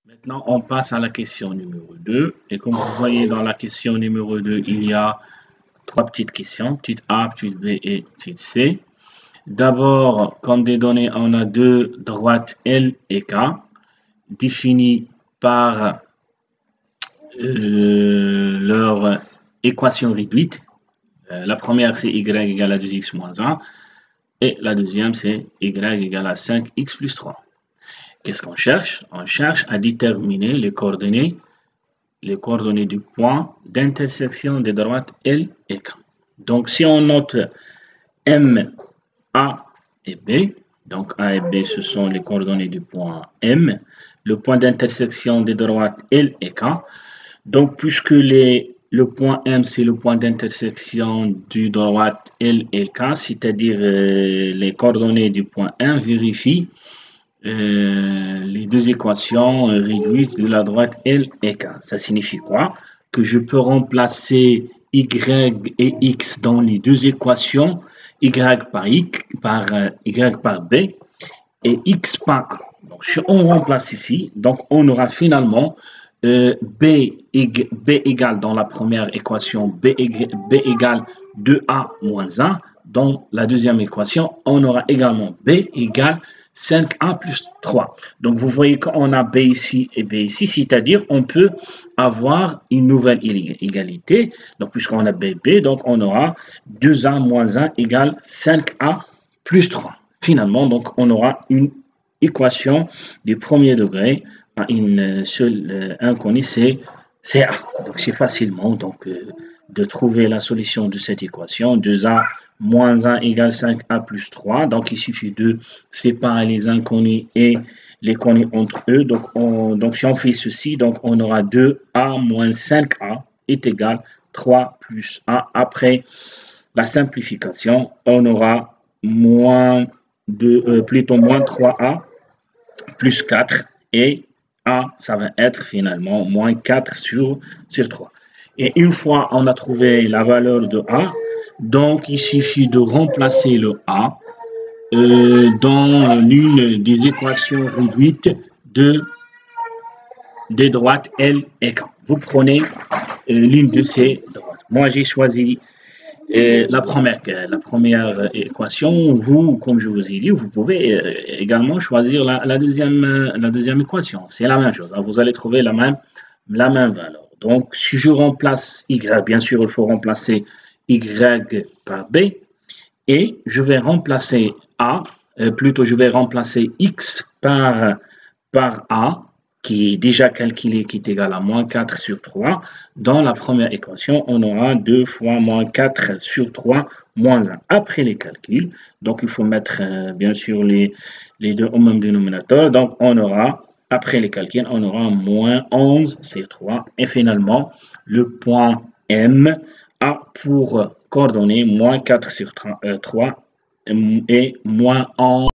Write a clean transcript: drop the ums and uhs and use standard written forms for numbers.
Maintenant, on passe à la question numéro 2. Et comme vous voyez dans la question numéro 2, il y a trois petites questions, petite A, petite B et petite C. D'abord, comme des données, on a deux droites L et K, définies par leur équation réduite. La première, c'est y égale à 2x moins 1. Et la deuxième, c'est y égale à 5x plus 3. Qu'est-ce qu'on cherche? On cherche à déterminer les coordonnées du point d'intersection des droites L et K. Donc, si on note M, A et B, donc A et B, ce sont les coordonnées du point M, le point d'intersection des droites L et K. Donc, puisque le point M, c'est le point d'intersection du droite L et K, c'est-à-dire les coordonnées du point M vérifient les deux équations réduites de la droite L et K. Ça signifie quoi? Que je peux remplacer y et x dans les deux équations, y par b et x par a. Donc, si on remplace ici, donc on aura finalement b égale dans la première équation, b égale 2a moins 1. Dans la deuxième équation, on aura également b égale 5a plus 3. Donc, vous voyez qu'on a b ici et b ici, c'est-à-dire on peut avoir une nouvelle égalité. Donc, puisqu'on a b, donc on aura 2a moins 1 égale 5a plus 3. Finalement, donc, on aura une équation du premier degré à une seule inconnue, c'est a. Donc, c'est facilement de trouver la solution de cette équation. 2a moins 1 égale 5a plus 3. Donc, il suffit de séparer les inconnus et les connus entre eux. Donc, si on fait ceci, donc on aura 2a moins 5a est égal 3 plus a. Après la simplification, on aura plutôt moins 3a plus 4 et a, ça va être finalement moins 4 sur 3. Et une fois on a trouvé la valeur de a, donc il suffit de remplacer le a dans l'une des équations réduites des droites L et K. Vous prenez l'une de ces droites. Moi, j'ai choisi la première équation. Vous, comme je vous ai dit, vous pouvez également choisir la deuxième équation. C'est la même chose. Vous allez trouver la même valeur. Donc, si je remplace y, bien sûr, il faut remplacer y par b. Et je vais remplacer a, plutôt je vais remplacer x par a, qui est déjà calculé, qui est égal à moins 4 sur 3. Dans la première équation, on aura 2 fois moins 4 sur 3 moins 1. Après les calculs, donc il faut mettre bien sûr les deux au même dénominateur. Donc on aura, après les calculs, on aura moins 11 sur 3. Et finalement, le point M a pour coordonnées moins 4 sur 3 et moins 11.